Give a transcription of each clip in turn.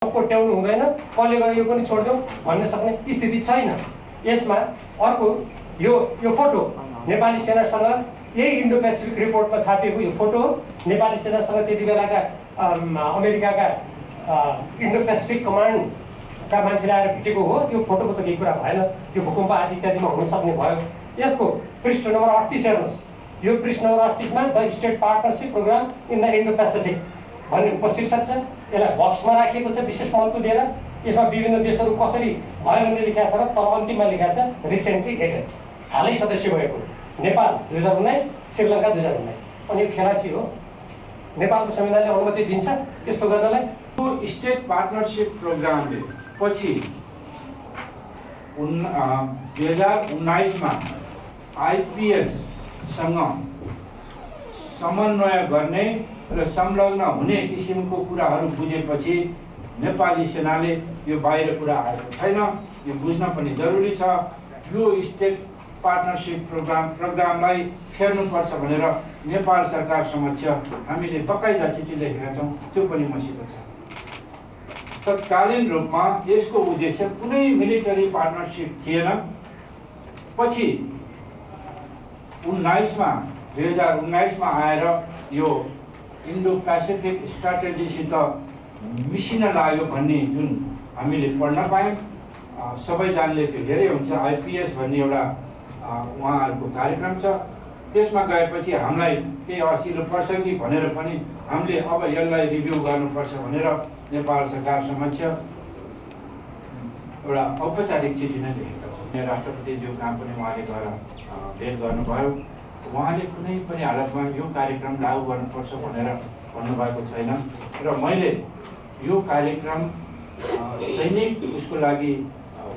कोट्याउनु हुँदैन, कसले गर्यो यो पनि छोडिदेऊ भन्न सक्ने स्थिति छैन। यसमा अर्को यो फोटो नेपाली सेनासँग यही इन्डो पेसिफिक रिपोर्टमा छापिएको यो फोटो हो। नेपाली सेनासँग त्यति बेलाका अमेरिकाका इन्डो पेसिफिक कमान्डका मान्छेले आएर भेटेको हो। यो फोटोको त केही कुरा भएन, यो भूकम्प आदि इत्यादिमा हुन सक्ने भयो। यसको पृष्ठ नम्बर 38 हेर्नुहोस्। यो पृष्ठ नम्बर 38 मा the state partnership program in the Indo Pacific भन्ने उपशीर्षक छ। यसलाई बक्समा राखिएको छ विशेष महत्त्व दिएर। यसमा विभिन्न देशहरू कसरी भयो भन्ने लेखेको छ र तल अन्तिममा लेखेको छ रिसेन्टली एडेड, हालै सदस्य भएको। नेपाल 2019, श्रीलङ्का 2019। अनि यो खेलाची हो। नेपालको संविधानले अनुमति दिन्छ यस्तो गर्नलाई। यो स्टेट पार्टनरसिप प्रोग्रामले पछि 2019 मा आइपिएससँग समन्वय गर्ने र संलग्न हुने किसिमको कुराहरू बुझेपछि नेपाली सेनाले यो बाहिर कुरा आएको छैन, यो बुझ्न पनि जरुरी छ। यो स्टेट पार्टनरसिप प्रोग्रामलाई फेर्नुपर्छ भनेर नेपाल सरकार समक्ष हामीले बकाइदा चिठी लेखेका छौँ, त्यो पनि मसित छ। तत्कालीन रूपमा यसको उद्देश्य कुनै मिलिटरी पार्टनरसिप थिएन। पछि 2019 मा आएर यो इन्डो पेसिफिक स्ट्राटेजीसित मिसिन लाग्यो भन्ने जुन हामीले पढ्न पायौँ। सबैजनाले त्यो हेरे हुन्छ। आइपिएस भन्ने एउटा उहाँहरूको कार्यक्रम छ। त्यसमा गएपछि हामीलाई केही असिलो पर्छ कि भनेर पनि हामीले अब यसलाई रिभ्यू गर्नुपर्छ भनेर नेपाल सरकार समक्ष एउटा औपचारिक चिठी नै लेखेका छौँ। राष्ट्रपतिज्यू कहाँ पनि उहाँले गएर भेट गर्नुभयो। उहाँले कुनै पनि हालतमा यो कार्यक्रम लागू गर्नुपर्छ भनेर भन्नुभएको छैन र मैले यो कार्यक्रम सैनिक उसको लागि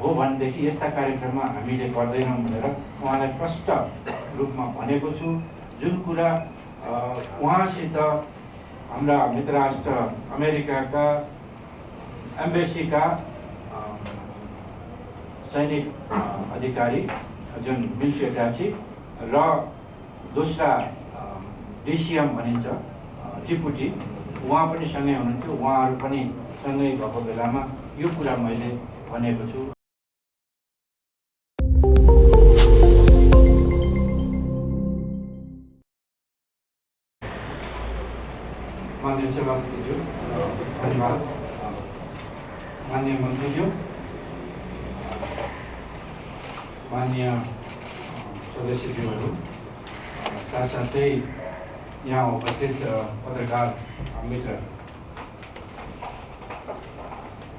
हो भनेदेखि यस्ता कार्यक्रममा हामीले गर्दैनौँ भनेर उहाँलाई प्रष्ट रूपमा भनेको छु। जुन कुरा उहाँसित हाम्रा मित्र राष्ट्र अमेरिकाका एम्बेसीका सैनिक अधिकारी जुन मिलिट्री अट्याची र दोस्रा डिसिएम भनिन्छ डिपुटी, उहाँ पनि सँगै हुनुहुन्थ्यो। उहाँहरू पनि सँगै भएको बेलामा यो कुरा मैले भनेको छु। माननीय सभापतिज्यू धन्यवाद। माननीय मन्त्रीज्यू, माननीय सदस्यज्यूहरू, साथसाथै यहाँ उपस्थित पत्रकार मित्र,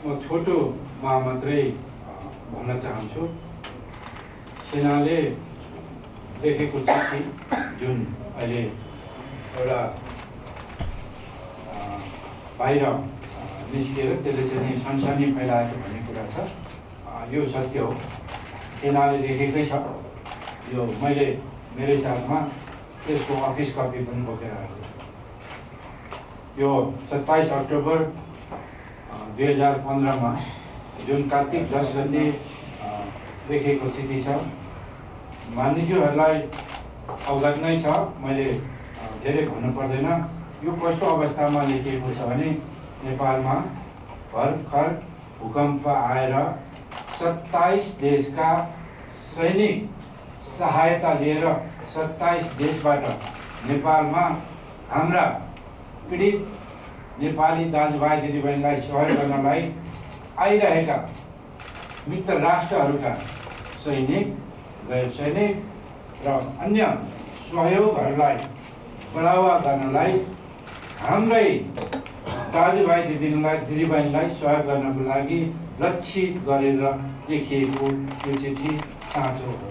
म छोटोमा मात्रै भन्न चाहन्छु। सेनाले लेखेको चिठी जुन अहिले एउटा बाहिर निस्किएर त्यसले चाहिँ सनसनी फैलाएको भन्ने कुरा छ, यो सत्य हो। सेनाले लेखेकै छ। यो मैले मेरै साथमा त्यसको अफिस कपी पनि बोकेर आएको। यो 27 अक्टोबर 2015 मा जुन कार्तिक 10 गते लेखेको चिठी छ। मान्यज्यूहरूलाई अवगत नै छ, मैले धेरै भन्नु पर्दैन। यो कस्तो अवस्थामा लेखिएको छ भने नेपालमा भर्खर भूकम्प आएर 27 देशका सैनिक सहायता लिएर 27 देशबाट नेपालमा हाम्रा पीडित नेपाली दाजुभाइ दिदीबहिनीलाई सहयोग गर्नलाई आइरहेका मित्र राष्ट्रहरूका सैनिक, गैर सैनिक र अन्य सहयोगहरूलाई बढावा गर्नलाई हाम्रै दाजुभाइ दिदीबहिनीलाई सहयोग गर्नको लागि लक्षित गरेर लेखिएको यो चिठी साँचो हो।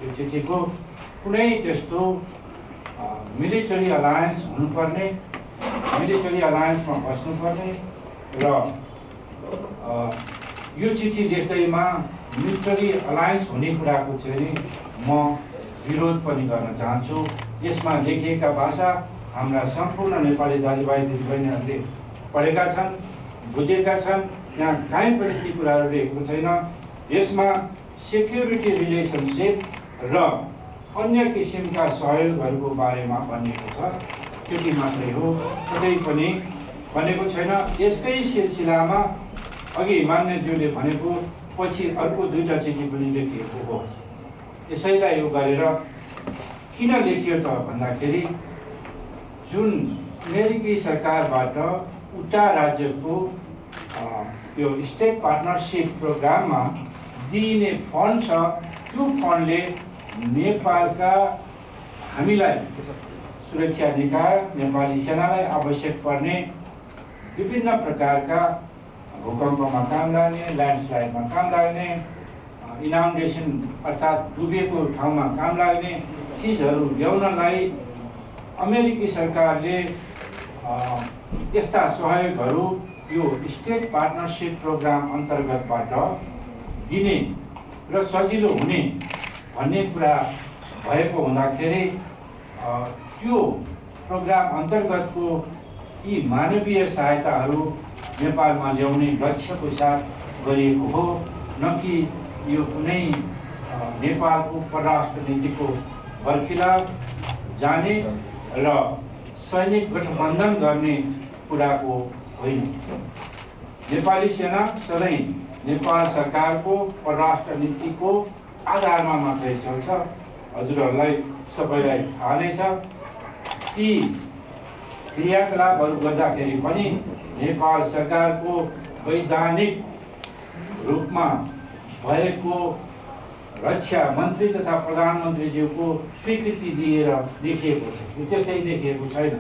यो चिठीको कुनै त्यस्तो मिलिटरी अलायन्स हुनुपर्ने, मिलिटरी अलायन्समा बस्नुपर्ने र यो चिठी लेख्दैमा मिलिटरी अलायन्स हुने कुराको चाहिँ म विरोध पनि गर्न चाहन्छु। यसमा लेखिएका भाषा हाम्रा सम्पूर्ण नेपाली दाजुभाइ दिदीबहिनीहरूले पढेका छन्, बुझेका छन्। यहाँ काहीँ पनि ती कुराहरू लेखेको छैन। यसमा सेक्युरिटी रिलेसनसिप र अन्य किसिमका सहयोगहरूको बारेमा भनिएको छ, त्यति मात्रै हो। कतै पनि भनेको छैन। यसकै सिलसिलामा अघि मान्यज्यूले भनेको पछि अर्को 2टा चिठी पनि लेखिएको हो। यसैलाई यो गरेर किन लेखियो त भन्दाखेरि जुन अमेरिकी सरकारबाट उता राज्यको यो स्टेट पार्टनरसिप प्रोग्राममा दिइने फन्ड छ, त्यो फन्डले नेपालका हामीलाई सुरक्षा निकाय नेपाली सेनालाई आवश्यक पर्ने विभिन्न प्रकारका भूकम्पमा काम लाग्ने, ल्यान्डस्लाइडमा काम लाग्ने, इनाउन्डेसन अर्थात् डुबेको ठाउँमा काम लाग्ने चिजहरू ल्याउनलाई अमेरिकी सरकारले यस्ता सहयोगहरू यो स्टेट पार्टनरसिप प्रोग्राम अन्तर्गतबाट दिने र सजिलो हुने भन्ने कुरा भएको हुँदाखेरि त्यो प्रोग्राम अन्तर्गतको यी मानवीय सहायताहरू नेपालमा ल्याउने लक्ष्यको साथ गरिएको हो, न कि यो कुनै नेपालको परराष्ट्र नीतिको बर्खिलाफ जाने र सैनिक गठबन्धन गर्ने कुराको होइन। नेपाली सेना सधैँ नेपाल सरकारको परराष्ट्र नीतिको आधारमा मात्रै चल्छ। हजुरहरूलाई सबैलाई थाहा नै छ। ती क्रियाकलापहरू गर्दाखेरि पनि नेपाल सरकारको वैधानिक रूपमा भएको रक्षा मन्त्री तथा प्रधानमन्त्रीज्यूको स्वीकृति दिएर देखिएको छ। यो त्यसै देखिएको छैन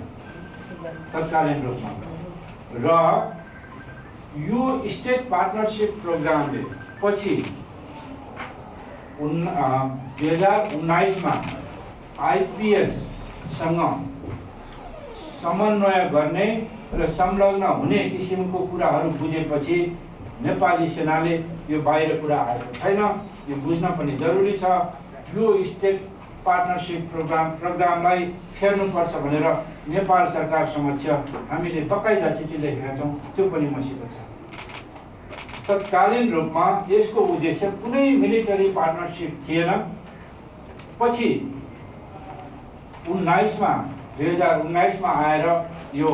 तत्कालीन रूपमा। र यो स्टेट पार्टनरसिप प्रोग्रामले पछि 2019 मा आइपिएससँग समन्वय गर्ने र संलग्न हुने किसिमको कुराहरू बुझेपछि नेपाली सेनाले यो बाहिर कुरा आएको छैन, यो बुझ्न पनि जरुरी छ। यो स्टेट पार्टनरसिप प्रोग्रामलाई फेर्नुपर्छ भनेर नेपाल सरकार समक्ष हामीले बकाइदा चिठी लेखेका छौँ, त्यो पनि मसित छ। तत्कालीन रूपमा यसको उद्देश्य कुनै मिलिटरी पार्टनरसिप थिएन। पछि 2019 मा आएर यो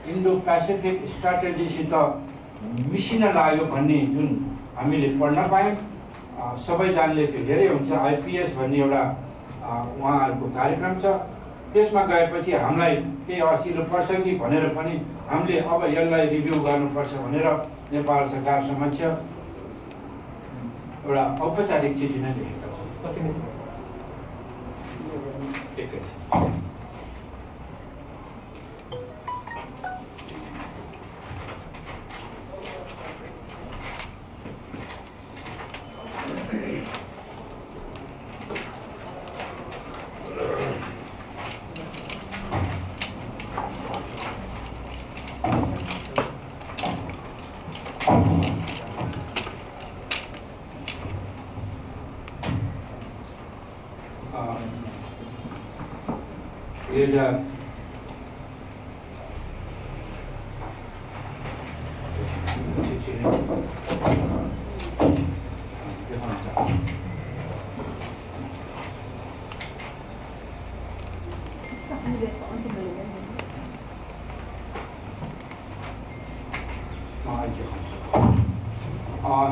इन्डो पेसिफिक स्ट्राटेजीसित मिसिन लाग्यो भन्ने जुन हामीले पढ्न पायौँ। सबैजनाले त्यो धेरै हुन्छ। आइपिएस भन्ने एउटा उहाँहरूको कार्यक्रम छ। त्यसमा गएपछि हामीलाई केही असिलो पर्छ कि भनेर पनि हामीले अब यसलाई रिभ्यू गर्नुपर्छ भनेर नेपाल सरकार समक्ष एउटा औपचारिक चिठी नै लेखेका छौँ।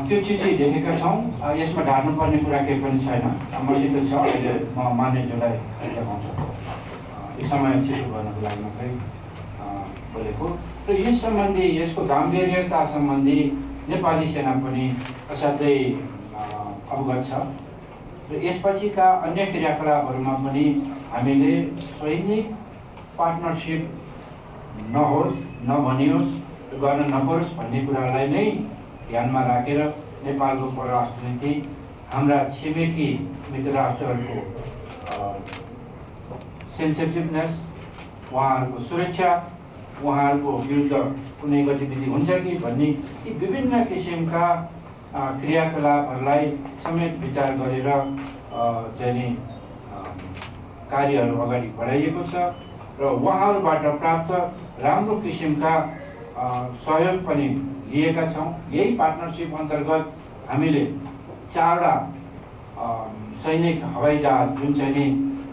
त्यो चिठी लेखेका छौँ। यसमा ढाड्नुपर्ने कुरा केही पनि छैन, मसित छ। अहिले म मान्यज्यूलाई देखाउँछु। यो समय छिटो गर्नको लागि मात्रै बोलेको। र यस सम्बन्धी यसको गाम्भीर्यता सम्बन्धी नेपाली सेना पनि असाध्यै अवगत छ। र यसपछिका अन्य क्रियाकलापहरूमा पनि हामीले सैनिक पार्टनरसिप नहोस्, नभनियोस्, गर्न नपरोस् भन्ने कुरालाई नै ध्यानमा राखेर नेपालको परराष्ट्र नीति हाम्रा छिमेकी मित्र राष्ट्रहरूको सेन्सिटिभनेस, उहाँहरूको सुरक्षा, उहाँहरूको विरुद्ध कुनै गतिविधि हुन्छ कि भन्ने यी विभिन्न किसिमका क्रियाकलापहरूलाई समेत विचार गरेर चाहिँ कार्यहरू अगाडि बढाइएको छ। र उहाँहरूबाट प्राप्त राम्रो किसिमका सहयोग पनि लिएका छौँ। यही पार्टनरसिप अन्तर्गत हामीले 4वटा सैनिक हवाई जहाज जुन चाहिँ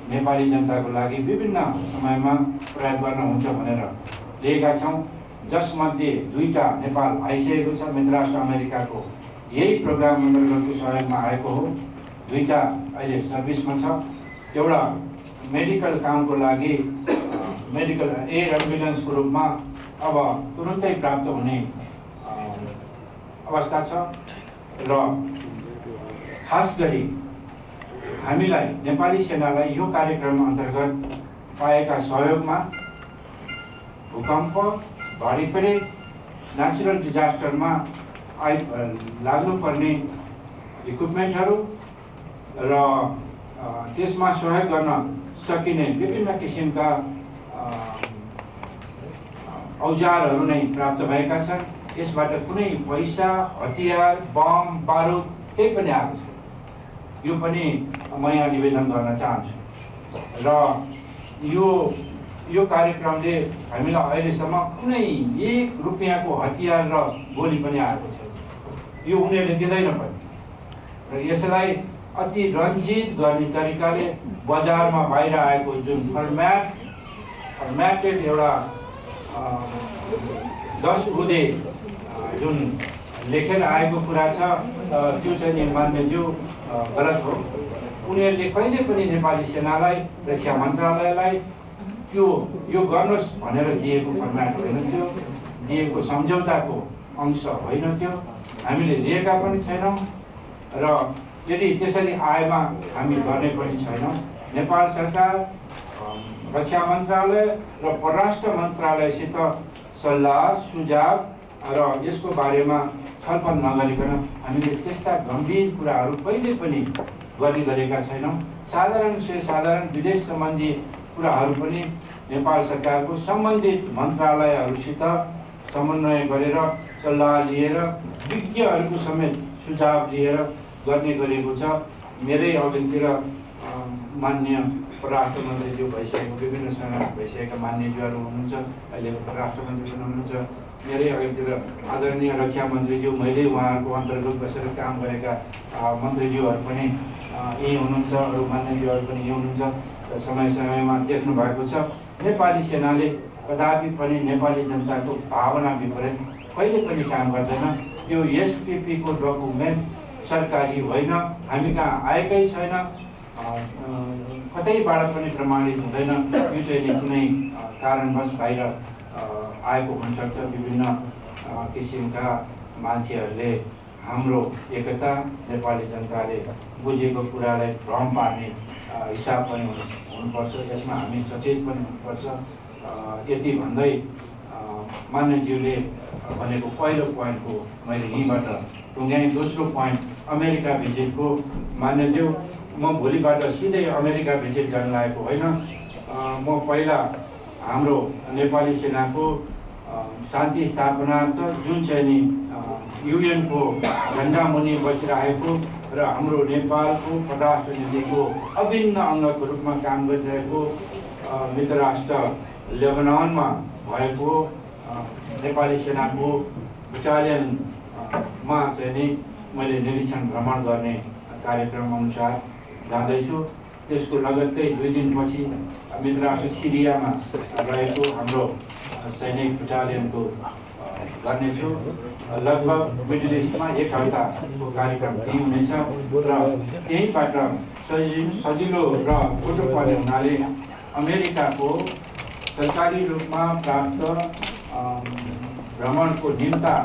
नेपाली जनताको लागि विभिन्न समयमा प्रयोग गर्न हुन्छ भनेर लिएका छौँ। जसमध्ये 2टा नेपाल आइसकेको छ। मित्र राष्ट्र अमेरिकाको यही प्रोग्राम अन्तर्गतको सहयोगमा आएको हो। 2टा अहिले सर्भिसमा छ। एउटा मेडिकल कामको लागि मेडिकल एयर एम्बुलेन्सको रूपमा अब तुरुन्तै प्राप्त हुने अवस्था छ। र खास गरी हामीलाई नेपाली सेनालाई यो कार्यक्रम अन्तर्गत पाएका सहयोगमा भूकम्प, बाढी पहिरो, नेचुरल डिजास्टरमा लाग्नुपर्ने इक्विपमेन्टहरू र त्यसमा सहयोग गर्न सकिने विभिन्न किसिमका औजारहरू नै प्राप्त भएका छन्। यसबाट कुनै पैसा, हतियार, बम, बारुद केही पनि आएको छैन। यो पनि म यहाँ निवेदन गर्न चाहन्छु। र यो कार्यक्रमले हामीलाई अहिलेसम्म कुनै 1 रुपियाँको हतियार र गोली पनि आएको छैन। यो उनीहरूले दिँदैन पनि। र यसलाई अति रञ्जित गर्ने तरिकाले बजारमा बाहिर आएको जुन फर्म्याटेड एउटा 10 बुँदे जुन लेखेर आएको कुरा छ, त्यो चाहिँ नि मान्यज्यू गलत हो। उनीहरूले कहिले पनि नेपाली सेनालाई, रक्षा मन्त्रालयलाई यो गर्नुहोस् भनेर दिएको फर्म्याट होइन थियो, दिएको सम्झौताको अंश होइन थियो। हामीले लिएका पनि छैनौँ र यदि त्यसरी आएमा हामी गर्ने पनि छैनौँ। नेपाल सरकार, रक्षा मन्त्रालय र परराष्ट्र मन्त्रालयसित सल्लाह सुझाव र यसको बारेमा छलफल नगरिकन हामीले त्यस्ता गम्भीर कुराहरू कहिले पनि गरेका छैनौँ। साधारण विदेश सम्बन्धी कुराहरू पनि नेपाल सरकारको सम्बन्धित मन्त्रालयहरूसित समन्वय गरेर सल्लाह लिएर विज्ञहरूको समेत सुझाव लिएर गर्ने गरेको छ। मेरै अघिल्तिर मान्य परराष्ट्र मन्त्रीज्यू भइसकेको, विभिन्न सेना भइसकेका मान्यज्यूहरू हुनुहुन्छ, अहिलेको परराष्ट्र मन्त्री पनि हुनुहुन्छ। मेरै अघिल्तिर आदरणीय रक्षा मन्त्रीज्यू, मैले उहाँहरूको अन्तर्गत बसेर काम गरेका मन्त्रीज्यूहरू पनि यही हुनुहुन्छ, अरू मान्यज्यूहरू पनि यही हुनुहुन्छ। समय समयमा देख्नु भएको छ नेपाली सेनाले कदापि पनि नेपाली जनताको भावना विपरीत कहिले पनि काम गर्दैन। यो एसपिपीको डकुमेन्ट सरकारी होइन, हामी कहाँ आएकै छैन, कतैबाट पनि प्रमाणित हुँदैन। यो चाहिँ नि कुनै कारणवश बाहिर आएको हुनसक्छ। विभिन्न किसिमका मान्छेहरूले हाम्रो एकता, नेपाली जनताले बुझेको कुरालाई भ्रम पार्ने हिसाब पनि हुनुपर्छ। यसमा हामी सचेत पनि हुनुपर्छ। यति भन्दै मान्यज्यूले भनेको पहिलो पोइन्टको मैले यहीँबाट टुङ्ग्याएँ। दोस्रो पोइन्ट अमेरिका भिजिटको, मान्यज्यू म भोलिबाट सिधै अमेरिका भिजिट गर्न लागेको होइन। म पहिला हाम्रो नेपाली सेनाको शान्ति स्थापनार्थ जुन चाहिँ नि युएनको झन्डा मुनि बसिरहेको र हाम्रो नेपालको परराष्ट्र नीतिको अभिन्न अङ्गको रूपमा काम गरिरहेको मित्र राष्ट्र लेबनानमा भएको नेपाली सेनाको बटालियनमा चाहिँ नि मैले निरीक्षण भ्रमण गर्ने कार्यक्रम अनुसार जाँदैछु। त्यसको लगत्तै 2 दिनपछि मित्र राष्ट्र सिरियामा रहेको हाम्रो सैनिक बटालियनको गर्नेछु। लगभग मिडल इस्टमा 1 हप्ताको कार्यक्रम त्यही हुनेछ र त्यहीँबाट सजिलो र फोटो पर्ने हुनाले अमेरिकाको सरकारी रूपमा प्राप्त भ्रमणको निम्ता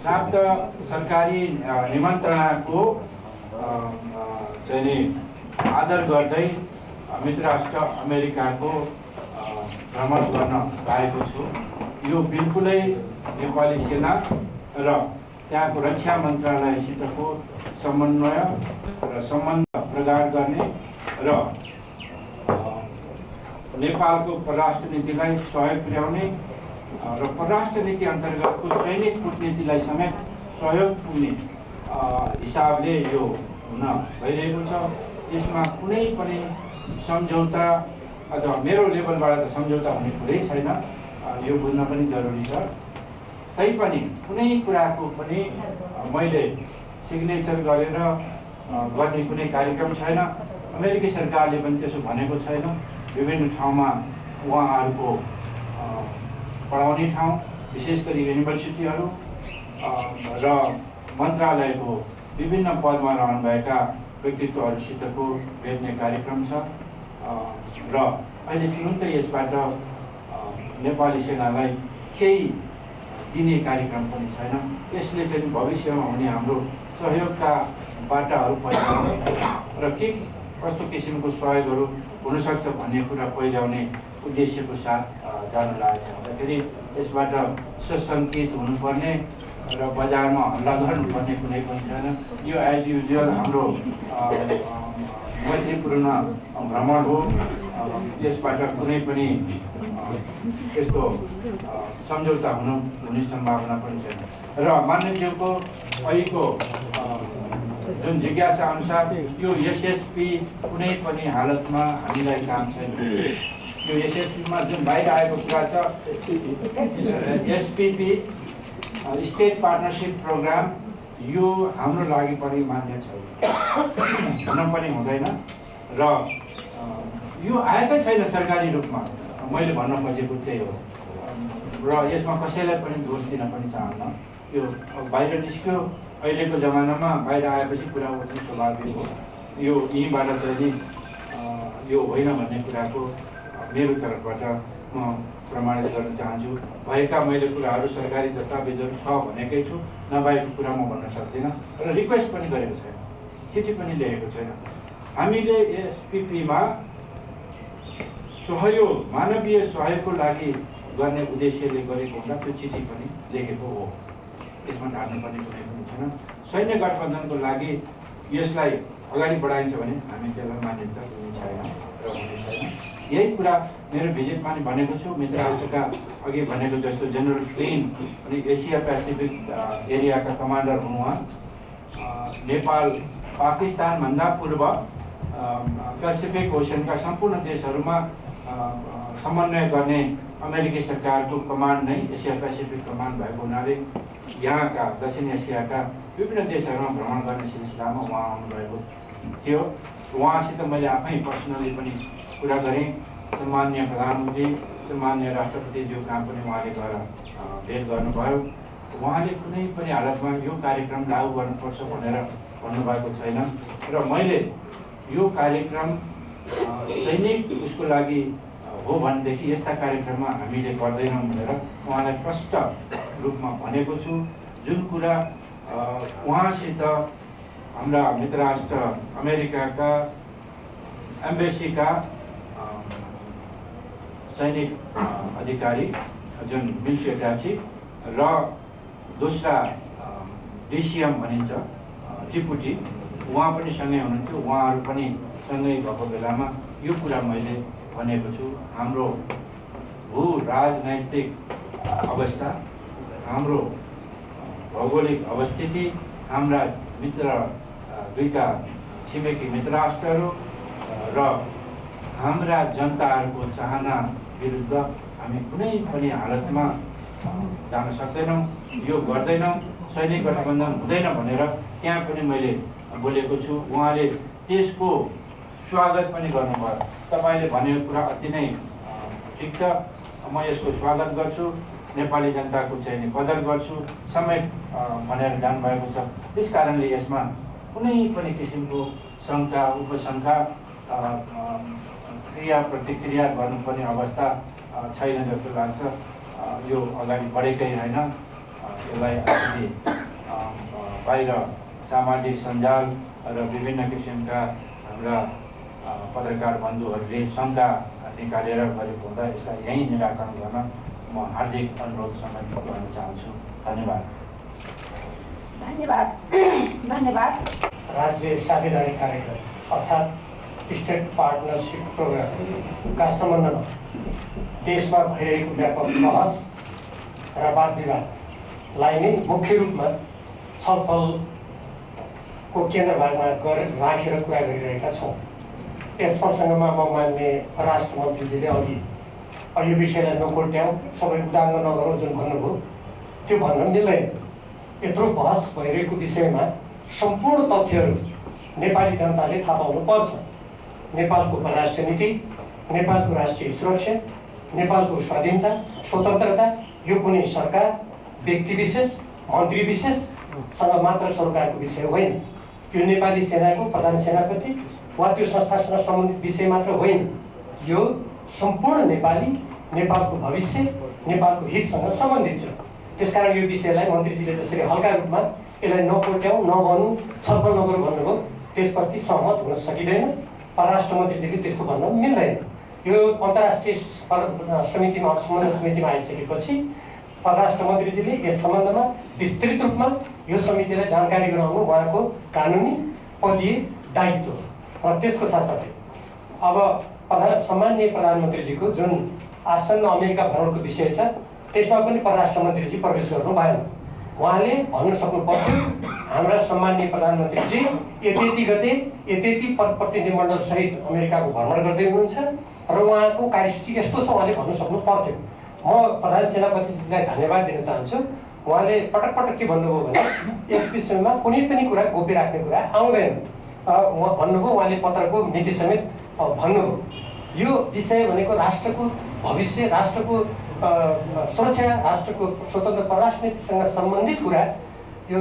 प्राप्त सरकारी निमन्त्रणाको चाहिँ आदर गर्दै मित्र राष्ट्र अमेरिकाको भ्रमण गर्न गएको छु। यो बिल्कुलै नेपाली सेना र त्यहाँको रक्षा मन्त्रालयसितको समन्वय र सम्बन्ध प्रगाढ गर्ने र नेपालको परराष्ट्र नीतिलाई सहयोग पुर्याउने र परराष्ट्र नीति अन्तर्गतको सैनिक कूटनीतिलाई समेत सहयोग पुग्ने हिसाबले यो हुन भइरहेको छ। यसमा कुनै पनि सम्झौता अथवा मेरो लेभलबाट त सम्झौता हुने कुरै छैन, यो बुझ्न पनि जरुरी छ। तैपनि कुनै कुराको पनि मैले सिग्नेचर गरेर गर्ने कुनै कार्यक्रम छैन। अमेरिकी सरकारले पनि त्यसो भनेको छैन। विभिन्न ठाउँमा उहाँहरूको पढाउने ठाउँ विशेष गरी युनिभर्सिटीहरू र मन्त्रालयको विभिन्न पदमा रहनुभएका व्यक्तित्वहरूसितको भेट्ने कार्यक्रम छ र अहिले तुरुन्तै यसबाट नेपाली सेनालाई केही दिने कार्यक्रम पनि छैन। यसले चाहिँ भविष्यमा हुने हाम्रो सहयोगका बाटाहरू पहिल्याउने र के कस्तो किसिमको सहयोगहरू हुनसक्छ भन्ने कुरा पहिल्याउने उद्देश्यको साथ जान लागेको हुँदाखेरि यसबाट सशङ्कित हुनुपर्ने र बजारमा हमला गर्नुपर्ने कुनै पनि छैन। यो एज युजुअल हाम्रो मैत्रीपूर्ण भ्रमण हो। यसबाट कुनै पनि यस्तो सम्झौता हुने सम्भावना पनि छैन। र मान्यज्यूको अहिलेको जुन जिज्ञासा अनुसार यो एसएसपी कुनै पनि हालतमा हामीलाई काम छैन। यो एसएसपीमा जुन बाहिर आएको कुरा छ एसपीपी स्टेट पार्टनरसिप प्रोग्राम यो हाम्रो लागि पनि मान्य छैन, हुन पनि हुँदैन र यो आएकै छैन सरकारी रूपमा। मैले भन्न खोजेको त्यही हो र यसमा कसैलाई पनि दोष दिन पनि चाहन्न। यो बाहिर निस्क्यो, अहिलेको जमानामा बाहिर आएपछि कुरा उठ्ने स्वाभाविक हो। यो यहीँबाट चाहिँ नि यो होइन भन्ने कुराको मेरो तर्फबाट म प्रमाणित गर्न चाहन्छु। भएका मैले कुराहरू सरकारी दस्तावेजहरू छ भनेकै छु, नभएको कुरा म भन्न सक्दिनँ र रिक्वेस्ट पनि गरेको छैन, चिठी पनि लेखेको छैन। हामीले एसपिपीमा सहयोग मानवीय सहयोगको लागि गर्ने उद्देश्यले गरेको हुँदा त्यो चिठी पनि लेखेको हो। यसमा ढाल्नुपर्ने कुनै पनि छैन। सैन्य गठबन्धनको लागि यसलाई अगाडि बढाइन्छ भने हामी त्यसलाई मान्यता दिने छैन र हुने छैन। यही कुरा मेरो भिजिटमा नि भनेको छु। मित्र राष्ट्रका अघि भनेको जस्तो जेनरल फ्लिन अनि एसिया पेसिफिक एरियाका कमान्डर हुनु उहाँ। नेपाल पाकिस्तानभन्दा पूर्व पेसिफिक ओसनका सम्पूर्ण देशहरूमा समन्वय गर्ने अमेरिकी सरकारको कमान्ड नै एसिया पेसिफिक कमान्ड भएको हुनाले यहाँका दक्षिण एसियाका विभिन्न देशहरूमा भ्रमण गर्ने सिलसिलामा उहाँ आउनुभएको थियो। उहाँसित मैले आफै पर्सनली पनि कुरा गरेँ। सम्माननीय प्रधानमन्त्री सम्माननीय राष्ट्रपतिज्यू कहाँ पनि उहाँले गएर भेट गर्नुभयो। उहाँले कुनै पनि हालतमा यो कार्यक्रम लागू गर्नुपर्छ भनेर भन्नुभएको छैन र मैले यो कार्यक्रम सैनिक उसको लागि हो भनेदेखि यस्ता कार्यक्रममा हामीले गर्दैनौँ भनेर उहाँलाई प्रष्ट रूपमा भनेको छु। जुन कुरा उहाँसित हाम्रा मित्र राष्ट्र अमेरिकाका एम्बेसीका सैनिक अधिकारी जुन मिलिट्री अट्याची र दोस्रा डिसिएम भनिन्छ डिपुटी उहाँ पनि सँगै हुनुहुन्थ्यो। उहाँहरू पनि सँगै भएको बेलामा यो कुरा मैले भनेको छु। हाम्रो भू राजनैतिक अवस्था, हाम्रो भौगोलिक अवस्थिति, हाम्रा मित्र दुईटा छिमेकी मित्र राष्ट्रहरू र हाम्रा जनताहरूको चाहना विरुद्ध हामी कुनै पनि हालतमा जान सक्दैनौँ, यो गर्दैनौँ। सैनिक गठबन्धन हुँदैन भनेर त्यहाँ पनि मैले बोलेको छु। उहाँले त्यसको स्वागत पनि गर्नुभयो। तपाईँले भनेको कुरा अति नै ठिक छ, म यसको स्वागत गर्छु, नेपाली जनताको चाहिँ कदर गर्छु समेत भनेर जानुभएको छ। त्यस कारणले यसमा कुनै पनि किसिमको शङ्का उपशङ्का क्रिया प्रतिक्रिया गर्नुपर्ने अवस्था छैन जस्तो लाग्छ। यो अगाडि बढेकै होइन। यसलाई अलिकति बाहिर सामाजिक सञ्जाल र विभिन्न किसिमका हाम्रा पत्रकार बन्धुहरूले शङ्का निकालेर गरेको हुँदा यसलाई यहीँ निराकरण गर्न म हार्दिक अनुरोध समेत गर्न चाहन्छु। धन्यवाद। धन्यवाद। धन्यवाद। राज्य साझेदारी कार्यक्रम अर्थात् स्टेट पार्टनरसिप प्रोग्रामका सम्बन्धमा देशमा भइरहेको व्यापक बहस र वाद विवादलाई नै मुख्य रूपमा छलफलको केन्द्रभागमा राखेर कुरा गरिरहेका छौँ। यस प्रसङ्गमा म मान्य परराष्ट्र मन्त्रीजीले अघि यो विषयलाई नकोट्याउँ, सबै उदाङ्ग नगरौँ जुन भन्नुभयो त्यो भन्न मिल्दैन। यत्रो बहस भइरहेको विषयमा सम्पूर्ण तथ्यहरू नेपाली जनताले थाहा पाउनु पर्छ। नेपालको परराष्ट्र नीति, नेपालको राष्ट्रिय सुरक्षा, नेपालको स्वाधीनता स्वतन्त्रता यो कुनै सरकार, व्यक्ति विशेष, मन्त्री विशेषसँग मात्र सरकारको विषय होइन। यो नेपाली सेनाको प्रधान सेनापति वा त्यो संस्थासँग सम्बन्धित विषय मात्र होइन। यो सम्पूर्ण नेपाली, नेपालको भविष्य, नेपालको हितसँग सम्बन्धित छ। त्यसकारण यो विषयलाई मन्त्रीजीले जसरी हल्का रूपमा यसलाई नकोट्याउँ, नभनौँ, छलफल नगरौँ भन्नुभयो, त्यसप्रति सहमत हुन सकिँदैन। परराष्ट्र मन्त्रीजीले त्यस्तो भन्न मिल्दैन। यो अन्तर्राष्ट्रिय समितिमा, सम्बन्ध समितिमा आइसकेपछि परराष्ट्र मन्त्रीजीले यस सम्बन्धमा विस्तृत रूपमा यो समितिलाई जानकारी गराउनु उहाँको कानुनी पदीय दायित्व हो। र त्यसको साथसाथै अब सम्माननीय प्रधानमन्त्रीजीको जुन आसन्न अमेरिका भ्रमणको विषय छ, त्यसमा पनि परराष्ट्र मन्त्रीजी प्रवेश गर्नु भएन। उहाँले भन्न सक्नु पर्थ्यो हाम्रा सम्माननीय प्रधानमन्त्रीजी यति गते यति प्रतिनिधिमण्डल सहित अमेरिकाको भ्रमण गर्दै हुनुहुन्छ र उहाँको कार्यसूची यस्तो छ, उहाँले भन्न सक्नु पर्थ्यो। म प्रधान सेनापतिजीलाई धन्यवाद दिन चाहन्छु। उहाँले पटक पटक के भन्नुभयो भने यस विषयमा कुनै पनि कुरा गोप्य राख्ने कुरा आउँदैन उहाँ भन्नुभयो। उहाँले पत्रको मिति समेत भन्नुभयो। यो विषय भनेको राष्ट्रको भविष्य, राष्ट्रको सुरक्षा, राष्ट्रको स्वतन्त्र परराष्ट्र नीतिसँग सम्बन्धित कुरा। यो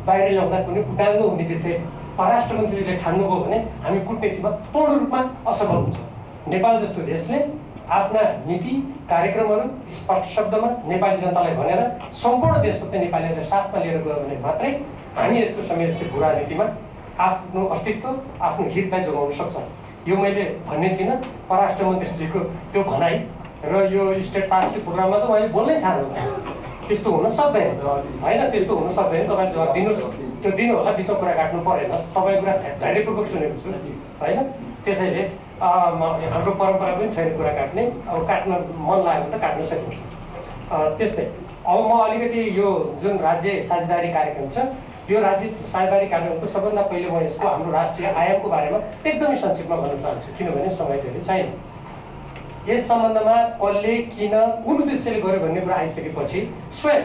बाहिर ल्याउँदा कुनै उदाङ्गो हुने विषय परराष्ट्र मन्त्रीले ठान्नुभयो भने हामी कूटनीतिमा पूर्ण रूपमा असफल हुन्छौँ। नेपाल जस्तो देशले आफ्ना नीति कार्यक्रमहरू स्पष्ट शब्दमा नेपाली जनतालाई भनेर सम्पूर्ण देशको चाहिँ नेपालीहरूलाई साथमा लिएर गयो भने मात्रै हामी यस्तो संवेदनशील बुरा नीतिमा आफ्नो अस्तित्व, आफ्नो हितलाई जोगाउन सक्छौँ। यो मैले भन्ने थिइनँ। परराष्ट्र मन्त्रीजीको त्यो भनाइ र यो स्टेट पार्टनरसिप प्रोग्राममा त उहाँले बोल्नै छाड्नु भयो। त्यस्तो हुन सक्दैन होइन, त्यस्तो हुन सक्दैन। तपाईँ जवाब दिनुहोस्, त्यो दिनु होला, बिचमा कुरा काट्नु परेन। तपाईँ कुरा धैर्यपूर्वक सुनेको छु होइन। त्यसैले हाम्रो परम्परा पनि छैन कुरा काट्ने। अब काट्न मन लाग्यो भने त काट्न सकिन्छ। त्यस्तै अब म अलिकति यो जुन राज्य साझेदारी कार्यक्रम छ, यो राज्य साझेदारी कार्यक्रमको सबभन्दा पहिले म यसको हाम्रो राष्ट्रिय आयामको बारेमा एकदमै संक्षिप्तमा भन्न चाहन्छु, किनभने समय धेरै छैन। यस सम्बन्धमा कसले किन कुन उद्देश्यले गर्यो भन्ने कुरा आइसकेपछि स्वयं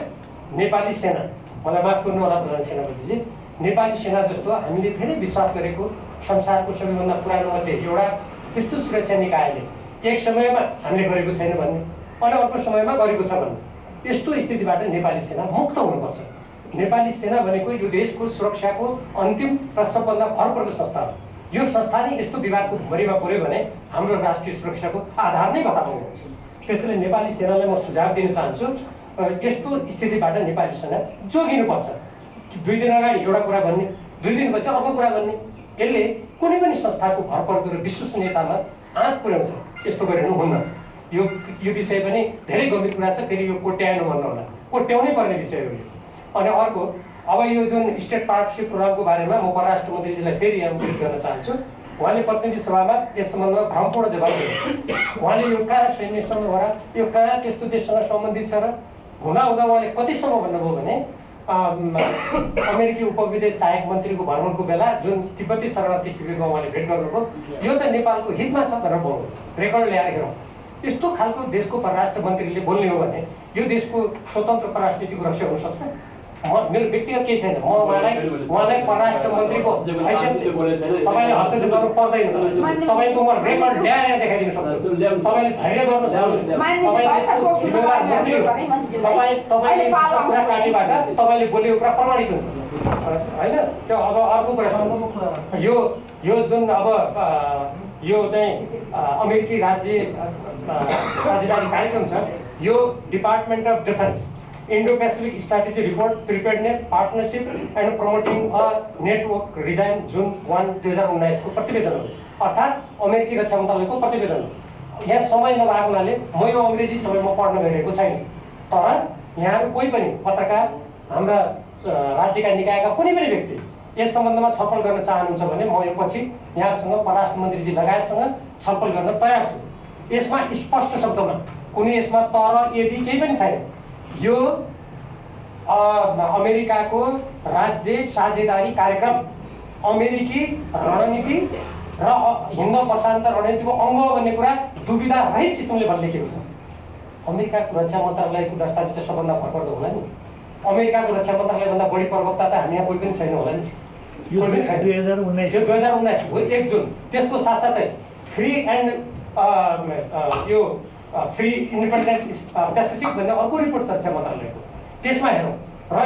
नेपाली सेना, मलाई माफ गर्नु होला प्रधान सेनापतिजी, नेपाली सेना जस्तो हामीले धेरै विश्वास गरेको संसारको सबैभन्दा पुरानो मध्ये एउटा त्यस्तो सुरक्षा निकायले एक समयमा हामीले गरेको छैन भन्ने अनि अर्को समयमा गरेको छ भन्ने, यस्तो स्थितिबाट नेपाली सेना मुक्त हुनुपर्छ। नेपाली सेना भनेको यो देशको सुरक्षाको अन्तिम र सबभन्दा भरपर्दो संस्था हो। यो संस्था नै यस्तो विवादको भुमरीमा पर्यो भने हाम्रो राष्ट्रिय सुरक्षाको आधार नै बताउनु हुन्छ। त्यसैले नेपाली सेनालाई म सुझाव दिन चाहन्छु, यस्तो स्थितिबाट नेपाली सेना जोगिनुपर्छ। 2 दिन अगाडि एउटा कुरा भन्ने, 2 दिनपछि अर्को कुरा भन्ने, यसले कुनै पनि संस्थाको भरपर्दो र विश्वसनीयतामा आँच पुर्याउँछ। यस्तो गरेर हुन्न। यो विषय पनि धेरै गम्भीर कुरा छ। फेरि यो कोट्याउनु भन्नु होला, कोट्याउनै पर्ने विषय हो यो। अनि अर्को अब यो जुन स्टेट पार्टनरसिप प्रोग्रामको बारेमा म परराष्ट्र मन्त्रीजीलाई फेरि यहाँ उल्लेख गर्न चाहन्छु। उहाँले प्रतिनिधि सभामा यस सम्बन्धमा भ्रमपूर्ण जवाब दिनु। उहाँले यो कहाँ सैन्यसँग हो र यो कहाँ त्यस्तो देशसँग सम्बन्धित छ र हुँदा उहाँले कतिसम्म भन्नुभयो भने अमेरिकी उपविदेश सहायक मन्त्रीको भ्रमणको बेला जुन तिब्बती शरणार्थी शिविरमा उहाँले भेट गर्नुभयो, यो त नेपालको हितमा छ भनेर बोल्नु, रेकर्ड ल्याएर हेरौँ। यस्तो खालको देशको परराष्ट्र मन्त्रीले बोल्ने हो भने यो देशको स्वतन्त्र परराष्ट्र नीतिको रक्षा हुनसक्छ। मेरो व्यक्तिगत केही छैन। म उहाँलाई परराष्ट्र मन्त्रीको हैसियतले तपाईँले हस्तक्षेप गर्नु पर्दैन। तपाईँको म रेकर्ड ल्याएर देखाइदिन सक्छु। तपाईँले धैर्य गर्नुहोस्। तपाईँले कुरा काटेबाट तपाईँले बोलेको कुरा प्रमाणित हुन्छ होइन। त्यो अब अर्को कुरा सुन्नुहोस्। यो जुन अब यो चाहिँ अमेरिकी राज्य साझेदारी कार्यक्रम छ, यो department of defence Indo-Pacific strategy report preparedness partnership and promoting a network resign जुन 1 2019 को प्रतिवेदन हो। अर्थात् अमेरिकी रक्षा मन्त्रालयको प्रतिवेदन हो। यहाँ समय नभएको हुनाले म यो अङ्ग्रेजी समयमा पढ्न गइरहेको छैन। तर यहाँहरू कोही पनि पत्रकार, हाम्रा राज्यका निकायका कुनै पनि व्यक्ति यस सम्बन्धमा छलफल गर्न चाहनुहुन्छ भने म यो पछि यहाँसँग परराष्ट्र मन्त्रीजी लगायतसँग छलफल गर्न तयार छु। यसमा स्पष्ट शब्दमा कुनै यसमा तर यदि केही पनि छैन। यो अमेरिकाको राज्य साझेदारी कार्यक्रम अमेरिकी रणनीति र हिन्द प्रशान्त रणनीतिको अङ्ग हो भन्ने कुरा दुविधा रहित किसिमले लेखेको छ। अमेरिकाको रक्षा मन्त्रालयको दस्तावेज चाहिँ सबभन्दा भरपर्दो होला नि। अमेरिकाको रक्षा मन्त्रालयभन्दा बढी प्रवक्ता त हामी यहाँ कोही पनि छैन होला नि। यो 2019 यो 2019 हो 1 जुन। त्यसको साथसाथै फ्री एन्ड यो फ्री इन्डिपेन्डेन्ट पेसिफिक भन्ने अर्को रिपोर्ट छ रक्षा मन्त्रालयको, त्यसमा हेरौँ। र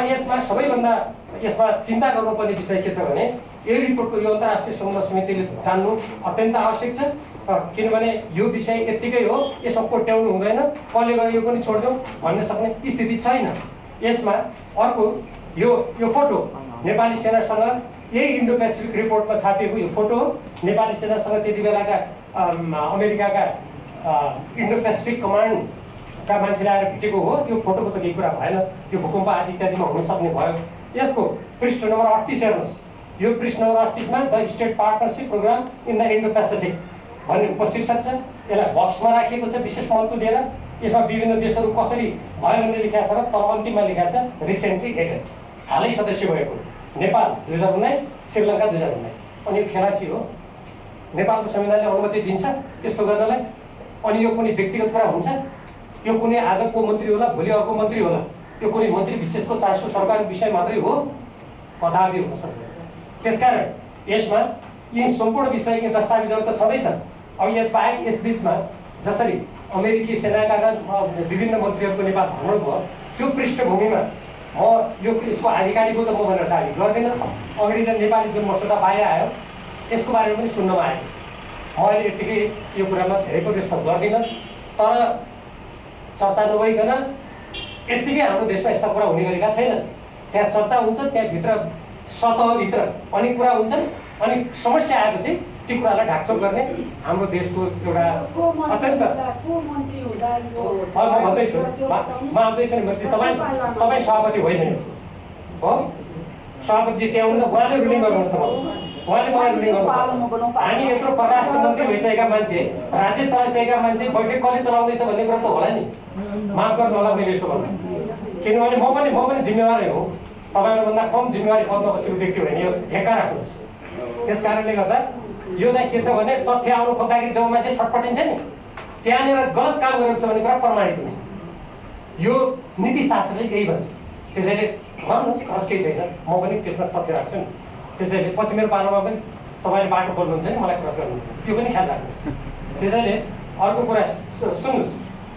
यसमा चिन्ता गर्नुपर्ने विषय के छ भने यो रिपोर्टको यो अन्तर्राष्ट्रिय समुदाय समितिले जान्नु अत्यन्त आवश्यक छ, किनभने यो विषय यत्तिकै हो, यसमा कोट्याउनु हुँदैन, कसले गर्दा यो पनि छोडिदेऊ भन्न सक्ने स्थिति छैन। यसमा अर्को यो फोटो नेपाली सेनासँग यही इन्डो पेसिफिक रिपोर्टमा छापिएको यो फोटो हो। नेपाली सेनासँग त्यति बेलाका अमेरिकाका इन्डो पेसिफिक कमान्डका मान्छेले आएर भेटेको हो। यो फोटोको त केही कुरा भएन, यो भूकम्प आदि इत्यादिमा हुन सक्ने भयो। यसको पृष्ठ नम्बर 38 हेर्नुहोस्। यो पृष्ठ नम्बर 38 मा the state partnership program in the Indo Pacific भन्ने उपशीर्षक छ। यसलाई बक्समा राखिएको छ विशेष महत्त्व दिएर। यसमा विभिन्न देशहरू कसरी भयो भन्ने लेखेको छ र तर अन्तिममा लेखेको छ रिसेन्टली एडेड, हालै सदस्य भएको। नेपाल 2019, श्रीलङ्का 2019। अनि यो खेलाची हो। नेपालको संविधानले अनुमति दिन्छ यस्तो गर्नलाई। अनि यो कुनै व्यक्तिगत कुरा हुन्छ? यो कुनै आज को मन्त्री होला, भोलि अर्को मन्त्री होला, यो कुनै मन्त्री विशेषको चासो सरकारको विषय मात्रै हो? कदापि हुन सक्दैन। त्यसकारण यसमा यी सम्पूर्ण विषय यी दस्तावेजहरू त छँदैछन्। अब यसबाहेक यसबिचमा जसरी अमेरिकी सेनाका विभिन्न मन्त्रीहरूको नेपाल भ्रमण भयो, त्यो पृष्ठभूमिमा यसको आधिकारिक हो त म भनेर दाबी गर्दिनँ। अङ्ग्रेजी नेपाली जुन मसौदा बाहिर आयो यसको बारेमा पनि सुन्नमा आएको छ। म अहिले यत्तिकै यो कुरामा धेरै प्रवेश गर्दिनँ, तर चर्चा नभइकन यत्तिकै हाम्रो देशमा यस्ता कुरा हुने गरेका छैनन्। त्यहाँ चर्चा हुन्छ, त्यहाँभित्र सतहभित्र अनेक कुरा हुन्छन्, अनि समस्या आएपछि ती कुरालाई ढाकछोप गर्ने हाम्रो देशको एउटा अत्यन्त म भन्दैछु म आउँदैछु नि। तपाईँ सभापति होइन हो, सभापतिजी त्यहाँ हुनुहुन्छ, उहाँले रुलिङ गर्नुहुन्छ, उहाँले मलाई रुलिङ गर्नुहुन्छ। हामी यत्रो परराष्ट्र मन्त्री भइसकेका मान्छे, राज्य चलाइसकेका मान्छे बैठक कसले चलाउँदैछ भन्ने कुरा त होला नि। माफ गर्नु होला मैले यसो भन्नु, किनभने म पनि जिम्मेवारै हो। तपाईँहरूभन्दा कम जिम्मेवारी पदमा बसेको व्यक्ति होइन, यो हेक्का राख्नुहोस्। त्यस कारणले गर्दा यो चाहिँ के छ भने तथ्य आउनु खोज्दाखेरि जब मान्छे छटपटिन्छ नि, त्यहाँनिर गलत काम गरेको छ भन्ने कुरा प्रमाणित हुन्छ। यो नीतिशास्त्रले यही भन्छ। त्यसैले गर्नुहोस्, खर्च केही छैन, म पनि त्यसमा तथ्य राख्छु नि। त्यसैले पछि मेरो पालोमा पनि तपाईँले बाटो खोल्नुहुन्छ नि मलाई क्रस गर्नु, यो पनि ख्याल राख्नुहोस्। त्यसैले अर्को कुरा सुन्नुहोस्।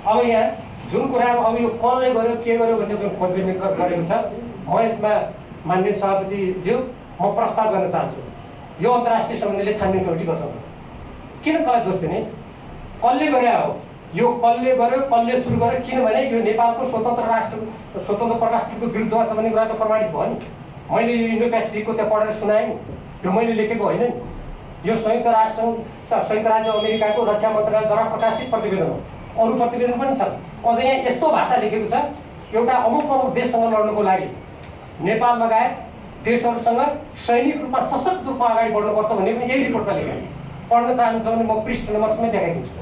अब यहाँ जुन कुरा अब यो कसले गर्यो के गर्यो भन्ने जुन खोजबिन गरेको छ, म यसमा माननीय सभापतिज्यू म प्रस्ताव गर्न चाहन्छु। यो अन्तर्राष्ट्रिय सम्बन्धले छानबिन कमिटी गर्छ। किन कसलाई दोष दिने? कसले गरे हो? यो कसले गर्यो, कसले सुरु गर्यो? किनभने यो नेपालको स्वतन्त्र परराष्ट्रको विरुद्धमा छ भन्ने कुरा त प्रमाणित भयो नि। मैले यो इन्डो पेसिफिकको त्यहाँ पढेर सुनाएँ नि, यो मैले लेखेको होइन नि। यो संयुक्त राज्य अमेरिकाको रक्षा मन्त्रालयद्वारा प्रकाशित प्रतिवेदन हो। अरू प्रतिवेदन पनि छन्। अझ यहाँ यस्तो भाषा लेखेको छ, एउटा अमुक देशसँग लड्नको लागि नेपाल लगायत देशहरूसँग सैनिक रूपमा सशक्त रूपमा अगाडि बढ्नुपर्छ भन्ने पनि यही रिपोर्टमा लेखेको छ। पढ्न चाहनुहुन्छ भने म पृष्ठ नम्बर समेत देखाइदिन्छु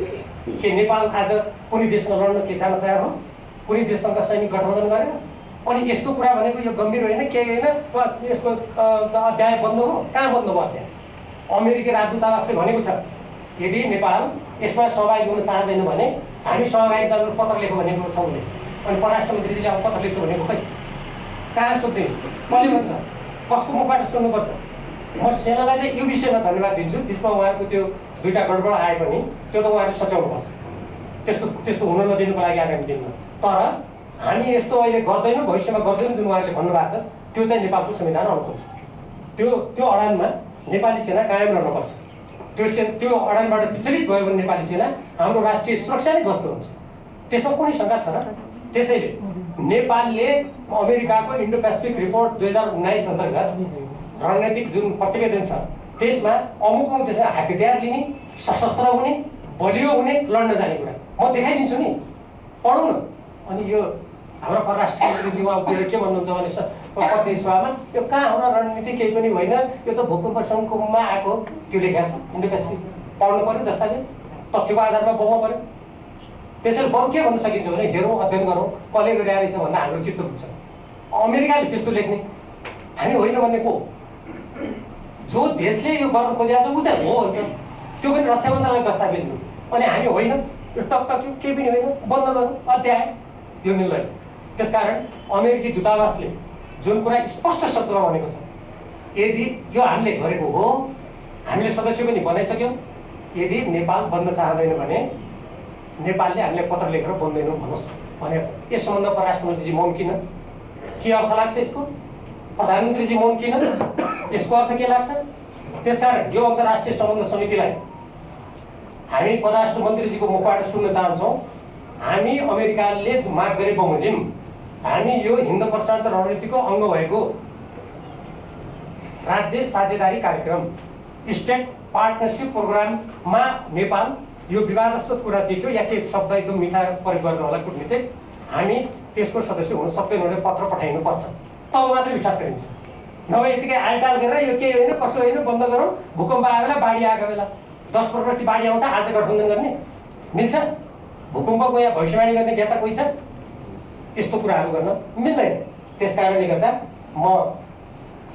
कि नेपाल आज कुनै देशमा लड्न के जान तयार हो, कुनै देशसँग सैनिक गठबन्धन गरेर। अनि यस्तो कुरा भनेको यो गम्भीर होइन, के होइन, यसको अध्याय बन्द हो। कहाँ बन्द भयो अध्याय? अमेरिकी राजदूतावासले भनेको छ यदि नेपाल यसमा सहभागी हुन चाहँदैन भने हामी सहभागी जानु पत्र लेखौँ भनेको छ उसले। अनि परराष्ट्र मन्त्रीजीले अब पत्र लेख्छु भनेको खै कहाँ सोध्दैन, कसले भन्छ, कसको मुखबाट सुन्नुपर्छ? म सेनालाई चाहिँ यो विषयमा धन्यवाद दिन्छु। बिचमा उहाँहरूको त्यो दुईवटा गडबड आए पनि त्यो त उहाँहरूले सच्याउनुपर्छ। त्यस्तो हुन नदिनुको लागि आगामी दिनमा। तर हामी यस्तो अहिले गर्दैनौँ, भविष्यमा गर्दैनौँ जुन उहाँहरूले भन्नुभएको छ, त्यो चाहिँ नेपालको संविधान अनुकूल छ। त्यो अडानमा नेपाली सेना कायम रहनुपर्छ। त्यो अडानबाट विचलित भयो भने नेपाली सेना हाम्रो राष्ट्रिय सुरक्षा नै ध्वस्त हुन्छ। त्यसमा कुनै शङ्का छ र? त्यसैले नेपालले अमेरिकाको इन्डो पेसिफिक रिपोर्ट 2019 अन्तर्गत रणनीतिक जुन प्रतिवेदन छ त्यसमा अमुक देशमा हतियार लिने, सशस्त्र हुने, बलियो हुने, लड्न जाने कुरा म देखाइदिन्छु नि, पढौँ न। अनि यो हाम्रो परराष्ट्र मन्त्रीजी उहाँ उभिएर के भन्नुहुन्छ भने प्रतिनिधि सभामा यो कहाँ हाम्रो रणनीति केही पनि होइन, यो त भूकम्प सङ्कटमा आएको त्यो लेखेको छ। इन्डो पेसिफिक पढ्नु पऱ्यो, दस्तावेज तथ्यको आधारमा बोल्नु पऱ्यो। त्यसैले बरु के भन्न सकिन्छ भने हेरौँ, अध्ययन गरौँ, कसले गरिरहेछ भन्दा हाम्रो चित्त बुझ्छ। अमेरिकाले त्यस्तो लेख्ने, हामी होइन भन्ने को? जो देशले यो गर्न खोजेको छ ऊ चाहिँ हो भन्छ, त्यो पनि रक्षा मन्त्रालय दस्तावेज हो। अनि हामी होइन, यो टक्क केही पनि होइन, बन्द गरौँ अध्याय, यो मिल्दैन। त्यसकारण अमेरिकी दूतावासले जुन कुरा स्पष्ट शब्दमा भनेको छ यदि यो हामीले गरेको हो, हामीले सदस्य पनि बनाइसक्यौँ। यदि नेपाल बन्न चाहँदैन भने नेपालले हामीलाई पत्र लेखेर बन्दैनौँ भन्नुहोस् भनेको छ। यस सम्बन्धमा परराष्ट्र मन्त्रीजी मौन किन? के अर्थ लाग्छ यसको? प्रधानमन्त्रीजी मौन किन? यसको अर्थ के लाग्छ? त्यसकारण यो अन्तर्राष्ट्रिय सम्बन्ध समितिलाई हामी परराष्ट्र मन्त्रीजीको मुखबाट सुन्न चाहन्छौँ। हामी अमेरिकाले माग गरे बमोजिम हामी यो हिन्द प्रशान्त रणनीतिको अङ्ग भएको राज्य साझेदारी कार्यक्रम स्टेट पार्टनरसिप प्रोग्राममा नेपाल यो विवादास्पद कुरा देख्यो या के शब्द एकदम मिठा प्रयोग गर्नु होला कुटनीतिक, हामी त्यसको सदस्य हुन सक्दैन भने पत्र पठाइनुपर्छ, तब मात्रै विश्वास गरिन्छ। नभए यतिकै आलटाल गरेर यो के होइन कसो होइन बन्द गरौँ, भूकम्प आयो बेला बाढी आएको बेला 10 वर्षपछि बाढी आउँछ, आज गठबन्धन गर्ने मिल्छ? भूकम्पको यहाँ भविष्यवाणी गर्ने ज्ञाता कोही छ? यस्तो कुराहरू गर्न मिल्दैन। त्यस कारणले गर्दा म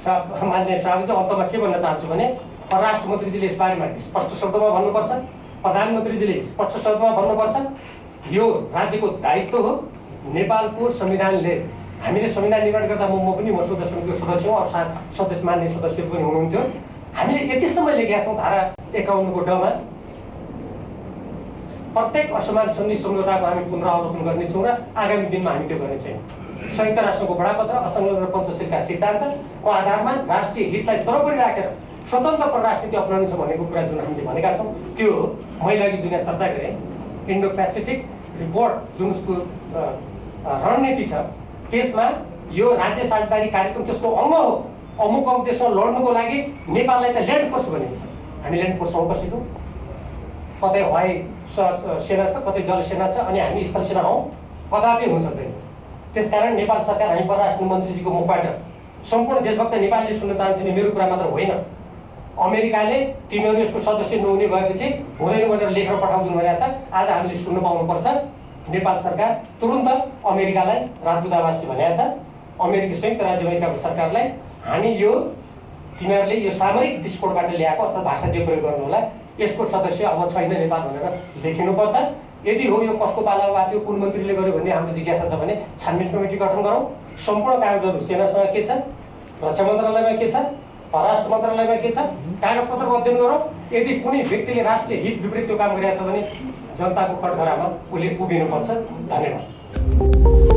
मान्य सभापति अन्तमा के भन्न चाहन्छु भने परराष्ट्र मन्त्रीजीले यसबारेमा स्पष्ट शब्दमा भन्नुपर्छ, प्रधानमन्त्रीजीले स्पष्ट शब्दमा भन्नुपर्छ। यो राज्यको दायित्व हो। नेपालको संविधानले हामीले संविधान निर्माण गर्दा म पनि मसौदा समितिको सदस्य हुँ, अरू सदस्य मान्य सदस्य पनि हुनुहुन्थ्यो। हामीले यतिसम्म लेखेका छौँ धारा 51 को डमा प्रत्येक असमान सन्धि सम्झौताको हामी पुनरावलोकन गर्नेछौँ र आगामी दिनमा हामी त्यो गर्ने छैनौँ। संयुक्त राष्ट्रको बडापत्र असंलग्न र पञ्चशीलका सिद्धान्तको आधारमा राष्ट्रिय हितलाई सर्वोपरि राखेर स्वतन्त्र परराष्ट्र नीति अपनाउनु छ भनेको कुरा जुन हामीले भनेका छौँ त्यो हो। मैले अघि जुन चर्चा गरेँ इन्डो पेसिफिक रिपोर्ट जुन उसको रणनीति छ त्यसमा यो राज्य साझेदारी कार्यक्रम त्यसको अङ्ग हो। अमुक देशमा लड्नुको लागि नेपाललाई त ल्यान्ड फोर्स बनेको छ। हामी ल्यान्ड फोर्स हौँ कसैको? कतै हवाई सेना छ, कतै जलसेना छ, अनि हामी स्थल सेना हौँ? कदापि हुन सक्दैन। त्यसकारण नेपाल सरकार हामी परराष्ट्र मन्त्रीजीको मुखबाट सम्पूर्ण देशभक्त नेपालीले सुन्न चाहन्छ नि मेरो कुरा मात्र होइन। अमेरिकाले तिमीहरू यसको सदस्य नहुने भएपछि हुँदैन भनेर लेखेर पठाउँछन् भनेको छ। आज हामीले सुन्न पाउनुपर्छ। नेपाल सरकार तुरुन्त अमेरिकालाई राजदूतावासले भनेको छ, संयुक्त राज्य अमेरिकाको सरकारलाई हामी यो तिमीहरूले यो सामरिक दृष्टिकोणबाट ल्याएको अथवा भाषा जे प्रयोग गर्नु होला यसको सदस्य अब छैन नेपाल भनेर लेखिनुपर्छ। यदि हो यो कसको पालामा थियो, कुन मन्त्रीले गर्यो भन्ने हाम्रो जिज्ञासा छ भने छानबिन कमिटी गठन गरौँ। सम्पूर्ण कागजहरू सेनासँग के छ, रक्षा मन्त्रालयमा के छ, परराष्ट्र मन्त्रालयमा के छ, कागजपत्रको अध्ययन गरौँ। यदि कुनै व्यक्तिले राष्ट्रिय हित विपरीत त्यो काम गरेको छ भने जनताको कठघरामा उसले उभिनुपर्छ। धन्यवाद।